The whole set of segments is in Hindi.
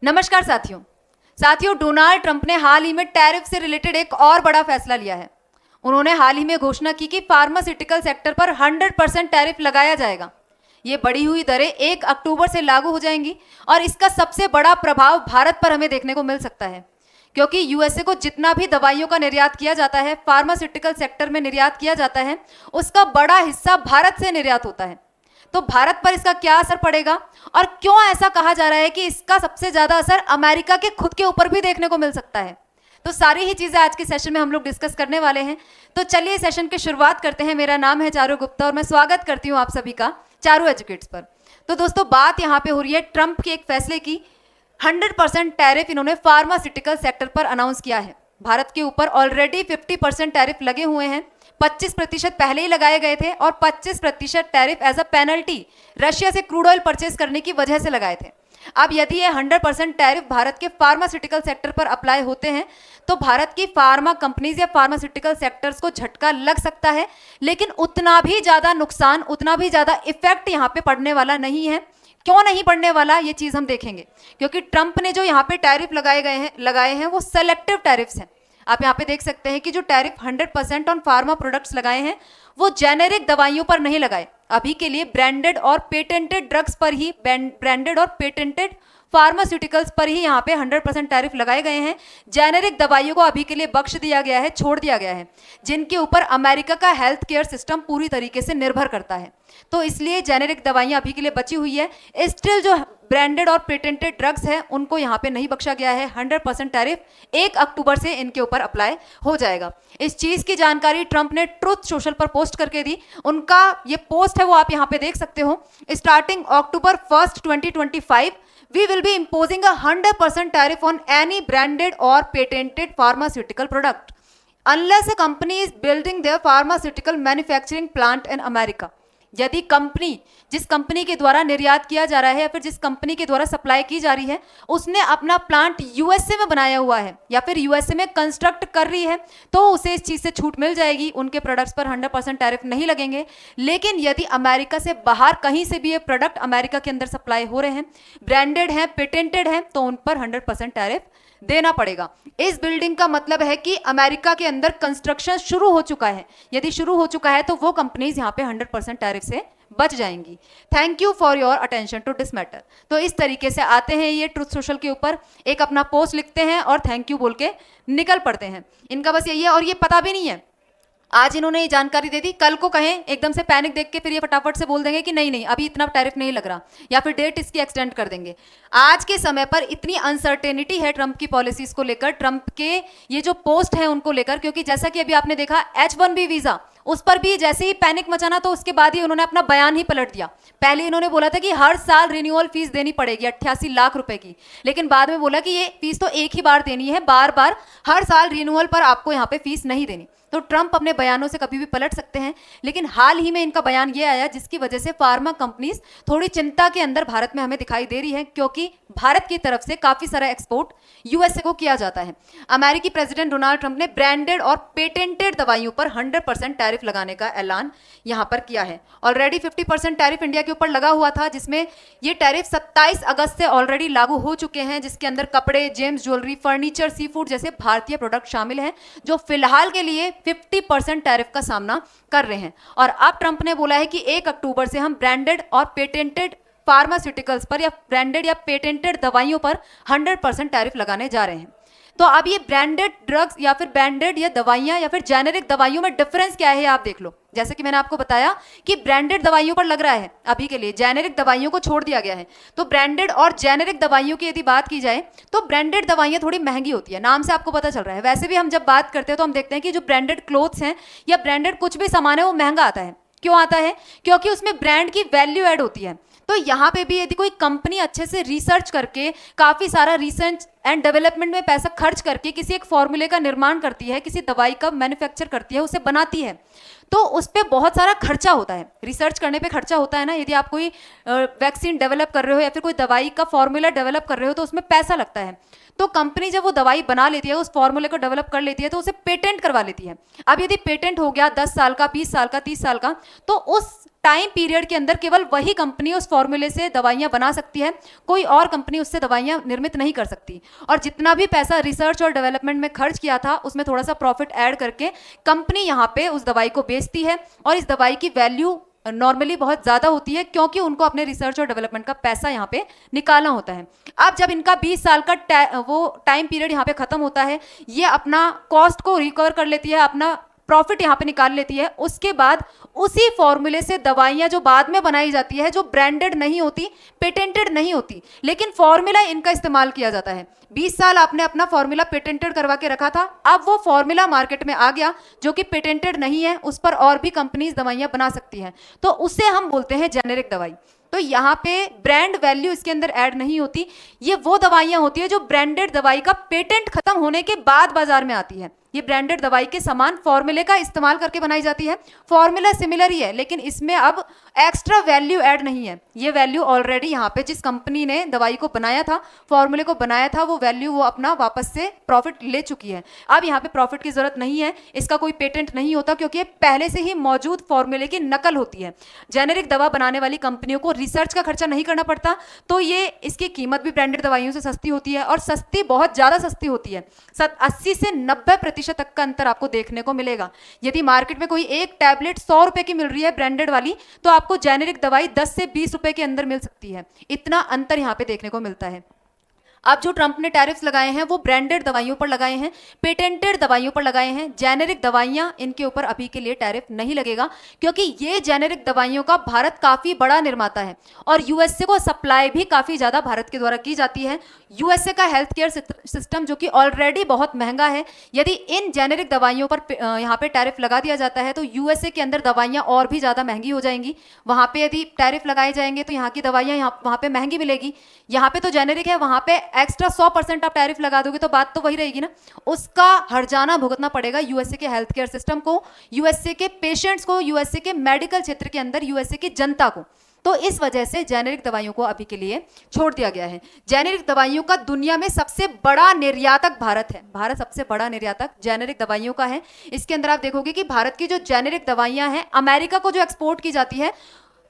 नमस्कार साथियों डोनाल्ड ट्रंप ने हाल ही में टैरिफ से रिलेटेड एक और बड़ा फैसला लिया है। उन्होंने हाल ही में घोषणा की कि फार्मास्यूटिकल सेक्टर पर 100% टैरिफ लगाया जाएगा। ये बढ़ी हुई दरें 1 अक्टूबर से लागू हो जाएंगी और इसका सबसे बड़ा प्रभाव भारत पर हमें देखने को मिल सकता है, क्योंकि यूएसए को जितना भी दवाइयों का निर्यात किया जाता है, फार्मास्यूटिकल सेक्टर में निर्यात किया जाता है, उसका बड़ा हिस्सा भारत से निर्यात होता है। तो भारत पर इसका क्या असर पड़ेगा और क्यों ऐसा कहा जा रहा है कि इसका सबसे ज्यादा असर अमेरिका के खुद के ऊपर भी देखने को मिल सकता है। तो सारी ही चीजें आज के सेशन में हम लोग डिस्कस करने वाले हैं। तो चलिए सेशन की शुरुआत करते हैं। मेरा नाम है चारू गुप्ता और मैं स्वागत करती हूं आप सभी का चारू एजुकेट्स पर। तो दोस्तों, बात यहाँ पे हो रही है ट्रंप के एक फैसले की। 100% टैरिफ इन्होंने फार्मास्यूटिकल सेक्टर पर अनाउंस किया है। भारत के ऊपर ऑलरेडी 50% टैरिफ लगे हुए हैं। 25% पहले ही लगाए गए थे और 25% tariff as a penalty Russia से क्रूड ऑयल परचेज करने की वजह से लगाए थे। अब यदि ये 100% टैरिफ भारत के फार्मास्यूटिकल सेक्टर पर अप्लाई होते हैं तो भारत की फार्मा कंपनीज या फार्मास्यूटिकल सेक्टर्स को झटका लग सकता है, लेकिन उतना भी ज्यादा नुकसान, उतना भी ज्यादा इफेक्ट यहाँ पे पड़ने वाला नहीं है। क्यों नहीं पड़ने वाला, ये चीज हम देखेंगे, क्योंकि ट्रंप ने जो यहाँ पे टैरिफ लगाए हैं वो सेलेक्टिव टैरिफ्स हैं। आप यहाँ पे देख सकते हैं कि जो टैरिफ 100% ऑन फार्मा प्रोडक्ट्स लगाए हैं वो जेनेरिक दवाइयों पर नहीं लगाए। अभी के लिए ब्रांडेड और पेटेंटेड ड्रग्स पर ही, ब्रांडेड और पेटेंटेड फार्मास्यूटिकल्स पर ही यहाँ पे 100% टैरिफ लगाए गए हैं। जेनेरिक दवाइयों को अभी के लिए बख्श दिया गया है, छोड़ दिया गया है, जिनके ऊपर अमेरिका का हेल्थ केयर सिस्टम पूरी तरीके से निर्भर करता है। तो इसलिए जेनेरिक दवाइयाँ अभी के लिए बची हुई है। स्टिल जो ब्रांडेड और पेटेंटेड ड्रग्स हैं उनको यहाँ पे नहीं बख्शा गया है। 100% टैरिफ 1 अक्टूबर से इनके ऊपर अप्लाई हो जाएगा। इस चीज की जानकारी ट्रंप ने ट्रुथ सोशल पर पोस्ट करके दी। उनका ये पोस्ट है वो आप यहाँ पे देख सकते हो। Starting October 1, 2025 we will be imposing a 100% tariff on any branded or patented pharmaceutical product unless a company is building their pharmaceutical manufacturing plant in America। यदि कंपनी, जिस कंपनी के द्वारा निर्यात किया जा रहा है या फिर जिस कंपनी के द्वारा सप्लाई की जा रही है, उसने अपना प्लांट यूएसए में बनाया हुआ है या फिर यूएसए में कंस्ट्रक्ट कर रही है, तो उसे इस चीज से छूट मिल जाएगी। उनके प्रोडक्ट्स पर 100% टैरिफ नहीं लगेंगे। लेकिन यदि अमेरिका से बाहर कहीं से भी ये प्रोडक्ट अमेरिका के अंदर सप्लाई हो रहे हैं, ब्रांडेड हैं, पेटेंटेड हैं, तो उन पर 100% टैरिफ देना पड़ेगा। इस बिल्डिंग का मतलब है कि अमेरिका के अंदर कंस्ट्रक्शन शुरू हो चुका है। यदि शुरू हो चुका है तो वो कंपनीज यहाँ पे 100% टैरिफ से बच जाएंगी। Thank you for your attention to this matter. तो इस तरीके से आते हैं ये ट्रुथ सोशल के ऊपर, एक अपना पोस्ट लिखते हैं और थैंक यू बोल के निकल पड़ते हैं। इनका बस यही है और ये पता भी नहीं है। आज इन्होंने ये जानकारी दे दी, कल को कहें एकदम से पैनिक देख के फिर ये फटाफट से बोल देंगे कि नहीं अभी इतना टैरिफ नहीं लग रहा, या फिर डेट इसकी एक्सटेंड कर देंगे। आज के समय पर इतनी अनसर्टेनिटी है ट्रंप की पॉलिसीज को लेकर, ट्रंप के ये जो पोस्ट है उनको लेकर, क्योंकि जैसा कि अभी आपने देखा H1B वीजा, उस पर भी जैसे ही पैनिक मचाना तो उसके बाद ही उन्होंने अपना बयान ही पलट दिया। पहले इन्होंने बोला था कि हर साल रिन्यूअल फीस देनी पड़ेगी 88 लाख रुपए की, लेकिन बाद में बोला कि ये फीस तो एक ही बार देनी है, बार बार हर साल रिन्यूअल पर आपको यहाँ पे फीस नहीं देनी। तो ट्रंप अपने बयानों से कभी भी पलट सकते हैं, लेकिन हाल ही में इनका बयान ये आया जिसकी वजह से फार्मा कंपनीज थोड़ी चिंता के अंदर भारत में हमें दिखाई दे रही है, क्योंकि भारत की तरफ से काफी सारा एक्सपोर्ट यूएसए को किया जाता है। अमेरिकी प्रेसिडेंट डोनाल्ड ट्रंप ने ब्रांडेड और पेटेंटेड दवाइयों पर 100% टैरिफ लगाने का ऐलान यहां पर किया है। ऑलरेडी 50% टैरिफ इंडिया के ऊपर लगा हुआ था, जिसमें ये टैरिफ 27 अगस्त से ऑलरेडी लागू हो चुके हैं, जिसके अंदर कपड़े, James jewellery, furniture, sea food जैसे भारतीय प्रोडक्ट शामिल हैं, जो फिलहाल के लिए 50% टैरिफ का सामना कर रहे हैं। और अब ट्रंप ने बोला है कि 1 अक्टूबर से हम ब्रांडेड और पेटेंटेड फार्मास्यूटिकल्स पर या ब्रांडेड या पेटेंटेड दवाइयों पर 100% टैरिफ लगाने जा रहे हैं। तो अब ये ब्रांडेड ड्रग्स या फिर ब्रांडेड या दवाइयां या फिर जेनेरिक दवाइयों में डिफरेंस क्या है आप देख लो। जैसे कि मैंने आपको बताया कि ब्रांडेड दवाइयों पर लग रहा है अभी के लिए, जेनेरिक दवाइयों को छोड़ दिया गया है। तो ब्रांडेड और जेनेरिक दवाइयों की यदि बात की जाए तो ब्रांडेड दवाइयां थोड़ी महंगी होती है, नाम से आपको पता चल रहा है। वैसे भी हम जब बात करते हैं तो हम देखते हैं कि जो ब्रांडेड क्लोथ्स हैं या ब्रांडेड कुछ भी सामान है वो महंगा आता है। क्यों आता है? क्योंकि उसमें ब्रांड की वैल्यू ऐड होती है। तो यहाँ पे भी यदि कोई कंपनी अच्छे से रिसर्च करके, काफी सारा रिसर्च एंड डेवलपमेंट में पैसा खर्च करके किसी एक फॉर्मूले का निर्माण करती है, किसी दवाई का मैन्युफैक्चर करती है, उसे बनाती है, तो उस पर बहुत सारा खर्चा होता है। रिसर्च करने पे खर्चा होता है ना। यदि आप कोई वैक्सीन डेवलप कर रहे हो या फिर कोई दवाई का फॉर्मूला डेवलप कर रहे हो तो उसमें पैसा लगता है। तो कंपनी जब वो दवाई बना लेती है, उस फॉर्मूले को डेवलप कर लेती है, तो उसे पेटेंट करवा लेती है। अब यदि पेटेंट हो गया 10 साल का, 20 साल का, 30 साल का, तो उस टाइम पीरियड के अंदर केवल वही कंपनी उस फॉर्मूले से दवाइयां बना सकती है, कोई और कंपनी उससे दवाइयां निर्मित नहीं कर सकती। और जितना भी पैसा रिसर्च और डेवलपमेंट में खर्च किया था उसमें थोड़ा सा प्रॉफिट ऐड करके कंपनी यहाँ पे उस दवाई को बेचती है, और इस दवाई की वैल्यू नॉर्मली बहुत ज़्यादा होती है, क्योंकि उनको अपने रिसर्च और डेवलपमेंट का पैसा यहाँ पे निकालना होता है। अब जब इनका 20 साल का वो टाइम पीरियड यहाँ पे ख़त्म होता है, ये अपना कॉस्ट को रिकवर कर लेती है, अपना प्रॉफिट यहाँ पे निकाल लेती है। उसके बाद उसी फॉर्मूले से दवाइयाँ जो बाद में बनाई जाती है, जो ब्रांडेड नहीं होती, पेटेंटेड नहीं होती, लेकिन फॉर्मूला इनका इस्तेमाल किया जाता है। 20 साल आपने अपना फॉर्मूला पेटेंटेड करवा के रखा था, अब वो फॉर्मूला मार्केट में आ गया जो कि पेटेंटेड नहीं है, उस पर और भी कंपनीज दवाइयाँ बना सकती हैं, तो उसे हम बोलते हैं जेनेरिक दवाई। तो यहाँ पे ब्रांड वैल्यू इसके अंदर ऐड नहीं होती। ये वो दवाइयाँ होती है जो ब्रांडेड दवाई का पेटेंट खत्म होने के बाद बाजार में आती है। ये ब्रांडेड दवाई के समान फॉर्मूले का इस्तेमाल करके बनाई जाती है। फॉर्मूला सिमिलर ही है, लेकिन इसमें अब एक्स्ट्रा वैल्यू ऐड नहीं है। ये वैल्यू ऑलरेडी यहाँ पे जिस कंपनी ने दवाई को बनाया था, फॉर्मूले को बनाया था, वो वैल्यू वो अपना वापस से प्रॉफिट ले चुकी है। अब यहाँ पे प्रॉफिट की जरूरत नहीं है, इसका कोई पेटेंट नहीं होता, क्योंकि ये पहले से ही मौजूद फॉर्मूले की नकल होती है। जेनेरिक दवा बनाने वाली कंपनियों को रिसर्च का खर्चा नहीं करना पड़ता, तो ये इसकी कीमत भी ब्रांडेड दवाइयों से सस्ती होती है, और सस्ती बहुत ज़्यादा सस्ती होती है। 80 से 90% तक का अंतर आपको देखने को मिलेगा। यदि मार्केट में कोई एक टैबलेट 100 रुपए की मिल रही है ब्रांडेड वाली, तो आपको जेनेरिक दवाई 10 से 20 रुपए के अंदर मिल सकती है। इतना अंतर यहाँ पे देखने को मिलता है। अब जो ट्रंप ने टैरिफ्स लगाए हैं वो ब्रांडेड दवाइयों पर लगाए हैं, पेटेंटेड दवाइयों पर लगाए हैं। जेनेरिक दवाइयां इनके ऊपर अभी के लिए टैरिफ नहीं लगेगा, क्योंकि ये जेनेरिक दवाइयों का भारत काफ़ी बड़ा निर्माता है, और यूएसए को सप्लाई भी काफ़ी ज़्यादा भारत के द्वारा की जाती है। यूएसए का हेल्थ केयर सिस्टम जो कि ऑलरेडी बहुत महंगा है, यदि इन जेनेरिक दवाइयों पर यहाँ पे टैरिफ लगा दिया जाता है तो यूएसए के अंदर दवाइयाँ और भी ज़्यादा महंगी हो जाएंगी। वहाँ पे यदि टैरिफ लगाए जाएंगे तो यहाँ की दवाइयाँ वहाँ पे महंगी मिलेगी। यहाँ पे तो जेनेरिक है, वहाँ पे एक्स्ट्रा 100% आप टैरिफ लगा दोगे तो बात तो वही रहेगी ना। उसका हर्जाना भुगतना पड़ेगा यूएसए के हेल्थ केयर सिस्टम को, यूएसए के पेशेंट्स को, यूएसए के मेडिकल क्षेत्र के अंदर यूएसए की जनता को। तो इस वजह से जेनेरिक दवाइयों को अभी के लिए छोड़ दिया गया है। जेनेरिक दवाइयों का दुनिया में सबसे बड़ा निर्यातक भारत है। भारत सबसे बड़ा निर्यातक जेनेरिक दवाइयों का है। इसके अंदर आप देखोगे कि भारत की जो जेनेरिक दवाइयां हैं, अमेरिका को जो एक्सपोर्ट की जाती है,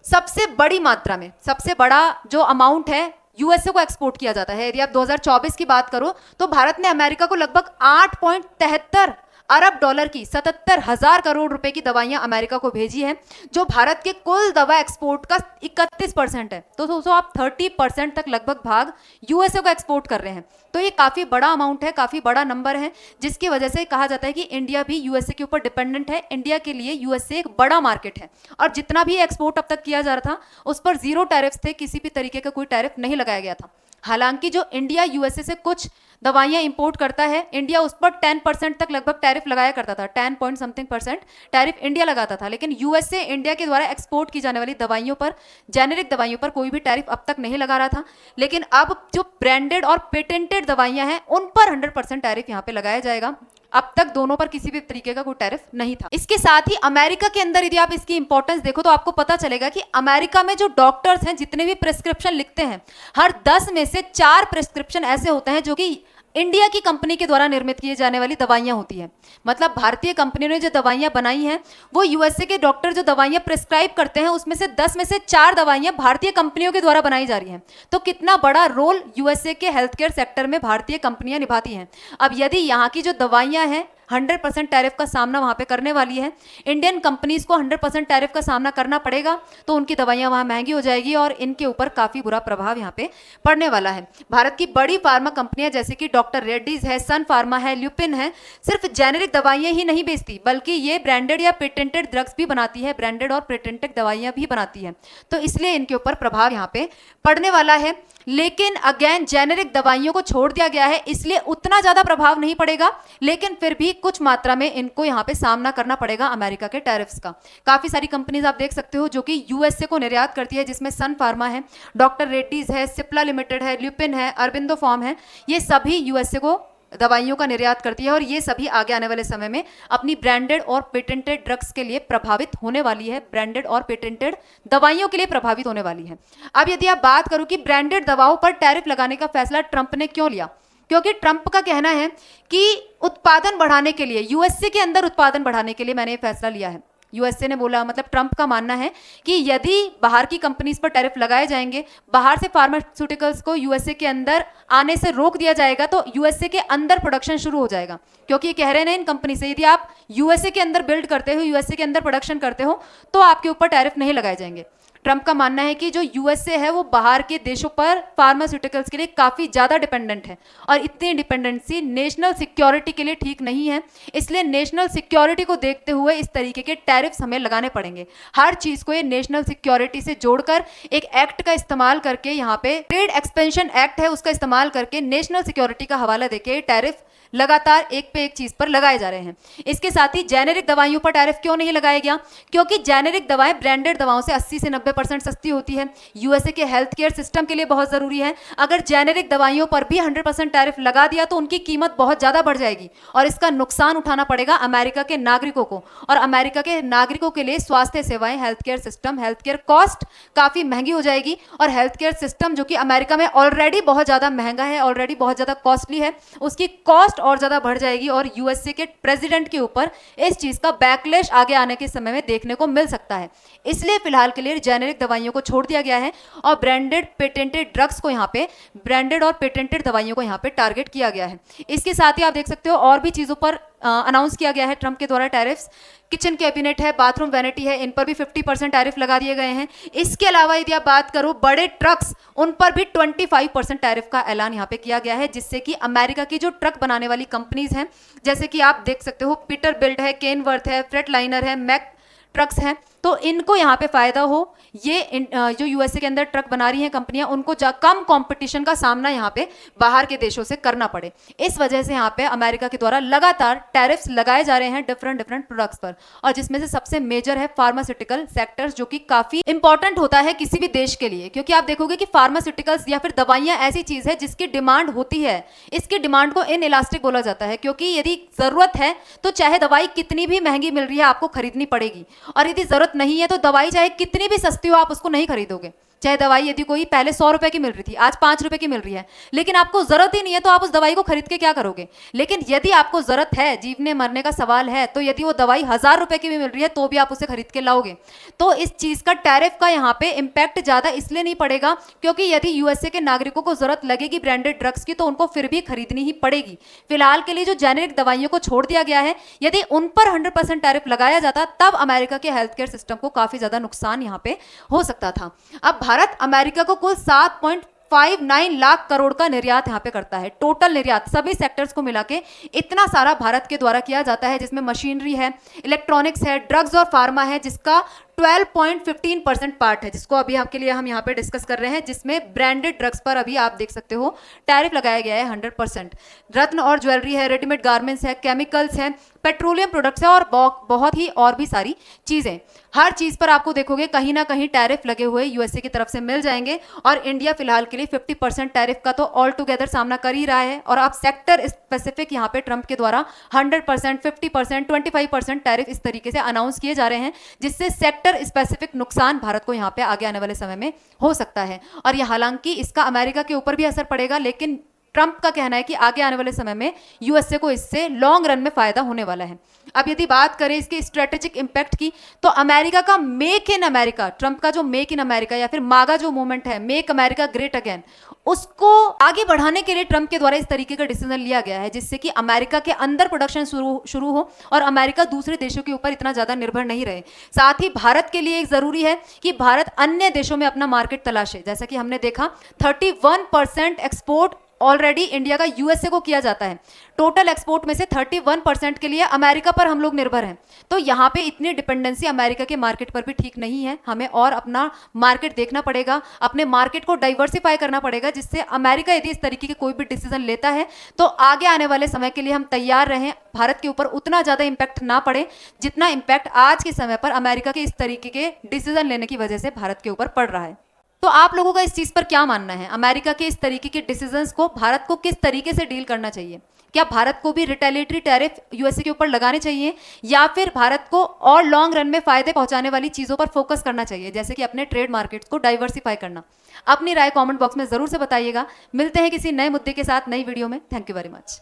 सबसे बड़ी मात्रा में, सबसे बड़ा जो अमाउंट है यूएसए को एक्सपोर्ट किया जाता है। यदि आप 2024 की बात करो तो भारत ने अमेरिका को लगभग 8.73 अरब डॉलर की 77,000 करोड़ रुपए की दवाइयां अमेरिका को भेजी हैं, जो भारत के कुल दवा एक्सपोर्ट का 31% है। तो दोस्तों आप 30% तक लगभग भाग यूएसए को एक्सपोर्ट कर रहे हैं। तो ये काफ़ी बड़ा अमाउंट है, काफ़ी बड़ा नंबर है, जिसकी वजह से कहा जाता है कि इंडिया भी यूएसए के ऊपर डिपेंडेंट है। इंडिया के लिए यूएसए एक बड़ा मार्केट है, और जितना भी एक्सपोर्ट अब तक किया जा रहा था उस पर 0 टैरिफ्स थे, किसी भी तरीके का कोई टैरिफ नहीं लगाया गया था। हालांकि जो इंडिया यूएसए से कुछ दवाइयां इंपोर्ट करता है, इंडिया उस पर 10% तक लगभग टैरिफ लगाया करता था, 10 point something percent tariff India लगाता था। लेकिन यूएसए इंडिया के द्वारा एक्सपोर्ट की जाने वाली दवाइयों पर, जेनेरिक दवाइयों पर कोई भी टैरिफ अब तक नहीं लगा रहा था। लेकिन अब जो ब्रांडेड और पेटेंटेड दवाइयां हैं उन पर 100% टैरिफ यहाँ पे लगाया जाएगा। अब तक दोनों पर किसी भी तरीके का कोई टैरिफ नहीं था। इसके साथ ही अमेरिका के अंदर यदि आप इसकी इंपॉर्टेंस देखो तो आपको पता चलेगा कि अमेरिका में जो डॉक्टर्स हैं, जितने भी प्रिस्क्रिप्शन लिखते हैं, हर 10 में से 4 प्रिस्क्रिप्शन ऐसे होते हैं जो कि इंडिया की कंपनी के द्वारा निर्मित किए जाने वाली दवाइयां होती हैं। मतलब भारतीय कंपनियों ने जो दवाइयां बनाई हैं, वो यूएसए के डॉक्टर जो दवाइयां प्रिस्क्राइब करते हैं, उसमें से 10 में से 4 दवाइयां भारतीय कंपनियों के द्वारा बनाई जा रही हैं। तो कितना बड़ा रोल यूएसए के हेल्थ केयर सेक्टर में भारतीय कंपनियां निभाती हैं। अब यदि यहाँ की जो दवाइयां हैं 100% टैरिफ का सामना वहाँ पे करने वाली है, इंडियन कंपनीज को 100% टैरिफ का सामना करना पड़ेगा, तो उनकी दवाइयाँ वहाँ महंगी हो जाएगी और इनके ऊपर काफ़ी बुरा प्रभाव यहाँ पे पड़ने वाला है। भारत की बड़ी फार्मा कंपनियाँ जैसे कि डॉक्टर रेड्डीज है, सन फार्मा है, ल्यूपिन है, सिर्फ जेनेरिक दवाइयाँ ही नहीं बेचती, बल्कि ये ब्रांडेड या पेटेंटेड ड्रग्स भी बनाती है, ब्रांडेड और पेटेंटेड दवाइयाँ भी बनाती है। तो इसलिए इनके ऊपर प्रभाव यहाँ पे पड़ने वाला है। लेकिन अगेन जेनेरिक दवाइयों को छोड़ दिया गया है, इसलिए उतना ज़्यादा प्रभाव नहीं पड़ेगा, लेकिन फिर भी कुछ मात्रा में इनको यहाँ पे सामना करना पड़ेगा अमेरिका के टैरिफ्स का। काफ़ी सारी कंपनीज आप देख सकते हो जो कि यूएसए को निर्यात करती है, जिसमें सन फार्मा है, डॉक्टर रेड्डीज है, सिप्ला लिमिटेड है, ल्यूपिन है, अरबिंदो फार्म है, ये सभी यूएसए को दवाइयों का निर्यात करती है, और ये सभी आगे आने वाले समय में अपनी ब्रांडेड और पेटेंटेड ड्रग्स के लिए प्रभावित होने वाली है, ब्रांडेड और पेटेंटेड दवाइयों के लिए प्रभावित होने वाली है। अब यदि आप बात करो कि ब्रांडेड दवाओं पर टैरिफ लगाने का फैसला ट्रंप ने क्यों लिया, क्योंकि ट्रंप का कहना है कि उत्पादन बढ़ाने के लिए, यूएसए के अंदर उत्पादन बढ़ाने के लिए मैंने ये फैसला लिया है। यूएसए ने बोला, मतलब ट्रंप का मानना है कि यदि बाहर की कंपनीज पर टैरिफ लगाए जाएंगे, बाहर से फार्मास्यूटिकल्स को यूएसए के अंदर आने से रोक दिया जाएगा, तो यूएसए के अंदर प्रोडक्शन शुरू हो जाएगा। क्योंकि ये कह रहे हैं ना इन कंपनी से, यदि आप यूएसए के अंदर बिल्ड करते हो, यूएसए के अंदर प्रोडक्शन करते हो, तो आपके ऊपर टैरिफ नहीं लगाए जाएंगे। ट्रंप का मानना है कि जो यूएसए है वो बाहर के देशों पर फार्मास्यूटिकल्स के लिए काफ़ी ज़्यादा डिपेंडेंट है, और इतनी डिपेंडेंसी नेशनल सिक्योरिटी के लिए ठीक नहीं है। इसलिए नेशनल सिक्योरिटी को देखते हुए इस तरीके के टैरिफ्स हमें लगाने पड़ेंगे। हर चीज़ को ये नेशनल सिक्योरिटी से जोड़कर एक एक्ट का इस्तेमाल करके, यहाँ पे ट्रेड एक्सपेंशन एक्ट है उसका इस्तेमाल करके नेशनल सिक्योरिटी का हवाला देके टैरिफ लगातार एक पे एक चीज पर लगाए जा रहे हैं। इसके साथ ही जेनेरिक दवाइयों पर टैरिफ क्यों नहीं लगाया गया? क्योंकि जेनेरिक दवाएं ब्रांडेड दवाओं से 80 से 90% सस्ती होती है। यूएसए के हेल्थ केयर सिस्टम के लिए बहुत जरूरी है। अगर जेनेरिक दवाइयों पर भी 100% टैरिफ लगा दिया तो उनकी कीमत बहुत ज्यादा बढ़ जाएगी और इसका नुकसान उठाना पड़ेगा अमेरिका के नागरिकों को। और अमेरिका के नागरिकों के लिए स्वास्थ्य सेवाएं, health care system, health care cost काफी महंगी हो जाएगी। और हेल्थ केयर सिस्टम जो कि अमेरिका में ऑलरेडी बहुत ज्यादा महंगा है, ऑलरेडी बहुत ज्यादा कॉस्टली है, उसकी कॉस्ट और ज्यादा बढ़ जाएगी और यूएसए के प्रेसिडेंट के ऊपर इस चीज का बैकलैश आगे आने के समय में देखने को मिल सकता है। इसलिए फिलहाल के लिए जेनेरिक दवाइयों को छोड़ दिया गया है और ब्रांडेड पेटेंटेड ड्रग्स को यहाँ पे, ब्रांडेड और पेटेंटेड दवाइयों को यहाँ पे टारगेट किया गया है। इसके साथ ही आप देख सकते हो और भी चीजों पर अनाउंस किया गया है ट्रंप के द्वारा टैरिफ्स। किचन कैबिनेट है, बाथरूम वैनिटी है, इन पर भी 50% टैरिफ लगा दिए गए हैं। इसके अलावा यदि आप बात करो बड़े ट्रक्स, उन पर भी 25% टैरिफ का ऐलान यहाँ पे किया गया है, जिससे कि अमेरिका की जो ट्रक बनाने वाली कंपनीज हैं, जैसे कि आप देख सकते हो पीटरबिल्ट है, केनवर्थ है, फ्रेटलाइनर है, मैक ट्रक्स हैं, तो इनको यहाँ पे फायदा हो। ये जो यूएसए के अंदर ट्रक बना रही हैं कंपनियां, उनको कम कंपटीशन का सामना यहाँ पे बाहर के देशों से करना पड़े। इस वजह से यहाँ पे अमेरिका के द्वारा लगातार टैरिफ्स लगाए जा रहे हैं डिफरेंट प्रोडक्ट्स पर, और जिसमें से सबसे मेजर है फार्मास्यूटिकल सेक्टर्स, जो कि काफी इंपॉर्टेंट होता है किसी भी देश के लिए। क्योंकि आप देखोगे कि फार्मास्यूटिकल्स या फिर दवाइयां ऐसी चीज है जिसकी डिमांड होती है, इसकी डिमांड को इन इलास्टिक बोला जाता है। क्योंकि यदि जरूरत है तो चाहे दवाई कितनी भी महंगी मिल रही है आपको खरीदनी पड़ेगी, और यदि जरूरत नहीं है तो दवाई चाहे कितनी भी सस्ती हो आप उसको नहीं खरीदोगे। चाहे दवाई यदि कोई पहले 100 रुपए की मिल रही थी, आज 5 रुपए की मिल रही है, लेकिन आपको जरूरत ही नहीं है तो आप उस दवाई को खरीद के क्या करोगे? लेकिन यदि आपको जरूरत है, जीवने मरने का सवाल है, तो यदि वो दवाई 1000 रुपए की भी मिल रही है तो भी आप उसे खरीद के लाओगे। तो इस चीज का टैरिफ का यहाँ पे इंपैक्ट ज्यादा इसलिए नहीं पड़ेगा क्योंकि यदि यूएसए के नागरिकों को जरूरत लगेगी ब्रांडेड ड्रग्स की तो उनको फिर भी खरीदनी ही पड़ेगी। फिलहाल के लिए जो जेनेरिक दवाइयों को छोड़ दिया गया है, यदि उन पर 100% टैरिफ लगाया जाता तब अमेरिका के हेल्थ केयर सिस्टम को काफी ज्यादा नुकसान यहाँ पे हो सकता था। अब भारत अमेरिका को कुल 7.59 लाख करोड़ का निर्यात यहाँ पे करता है। टोटल निर्यात सभी सेक्टर्स को मिला के इतना सारा भारत के द्वारा किया जाता है, जिसमें मशीनरी है, इलेक्ट्रॉनिक्स है, ड्रग्स और फार्मा है, जिसका 12.15% पार्ट है, जिसको अभी आपके लिए हम यहाँ पे डिस्कस कर रहे हैं, जिसमें ब्रांडेड ड्रग्स पर अभी आप देख सकते हो टैरिफ लगाया गया है 100%। रत्न और ज्वेलरी है, रेडीमेड गारमेंट्स है, केमिकल्स है, पेट्रोलियम प्रोडक्ट्स है और बहुत ही और भी सारी चीजें। हर चीज पर आपको देखोगे कहीं ना कहीं टैरिफ लगे हुए यूएसए की तरफ से मिल जाएंगे, और इंडिया फिलहाल के लिए 50% टैरिफ का तो ऑल टुगेदर सामना कर ही रहा है। और अब सेक्टर स्पेसिफिक यहाँ पे ट्रंप के द्वारा 100%, 50%, 25% टैरिफ इस तरीके से अनाउंस किए जा रहे हैं, जिससे सेक्टर स्पेसिफिक नुकसान भारत को यहाँ पे आगे आने वाले समय में हो सकता है। और यह हालांकि इसका अमेरिका के ऊपर भी असर पड़ेगा, लेकिन ट्रंप का कहना है कि आगे आने वाले समय में यूएसए को इससे लॉन्ग रन में फायदा होने वाला है। अब यदि बात करें इसके स्ट्रेटेजिक इंपैक्ट की, तो अमेरिका का मेक इन अमेरिका, ट्रंप का जो मेक इन अमेरिका या फिर मागा जो मूवमेंट है, मेक अमेरिका ग्रेट अगेन, उसको आगे बढ़ाने के लिए ट्रंप के द्वारा इस तरीके का डिसीजन लिया गया है, जिससे कि अमेरिका के अंदर प्रोडक्शन शुरू हो और अमेरिका दूसरे देशों के ऊपर इतना ज्यादा निर्भर नहीं रहे। साथ ही भारत के लिए एक जरूरी है कि भारत अन्य देशों में अपना मार्केट तलाशे। जैसा कि हमने देखा 31% एक्सपोर्ट ऑलरेडी इंडिया का यूएसए को किया जाता है। टोटल एक्सपोर्ट में से 31% के लिए अमेरिका पर हम लोग निर्भर हैं। तो यहाँ पे इतनी डिपेंडेंसी अमेरिका के मार्केट पर भी ठीक नहीं है। हमें और अपना मार्केट देखना पड़ेगा, अपने मार्केट को डाइवर्सिफाई करना पड़ेगा, जिससे अमेरिका यदि इस तरीके के कोई भी डिसीजन लेता है तो आगे आने वाले समय के लिए हम तैयार रहें, भारत के ऊपर उतना ज़्यादा इम्पैक्ट ना पड़े जितना इम्पैक्ट आज के समय पर अमेरिका के इस तरीके के डिसीजन लेने की वजह से भारत के ऊपर पड़ रहा है। तो आप लोगों का इस चीज पर क्या मानना है? अमेरिका के इस तरीके के डिसीजंस को भारत को किस तरीके से डील करना चाहिए? क्या भारत को भी रिटेलिएटरी टैरिफ यूएसए के ऊपर लगाने चाहिए, या फिर भारत को और लॉन्ग रन में फायदे पहुंचाने वाली चीजों पर फोकस करना चाहिए, जैसे कि अपने ट्रेड मार्केट्स को डाइवर्सिफाई करना? अपनी राय कमेंट बॉक्स में जरूर से बताइएगा। मिलते हैं किसी नए मुद्दे के साथ नई वीडियो में। Thank you very much.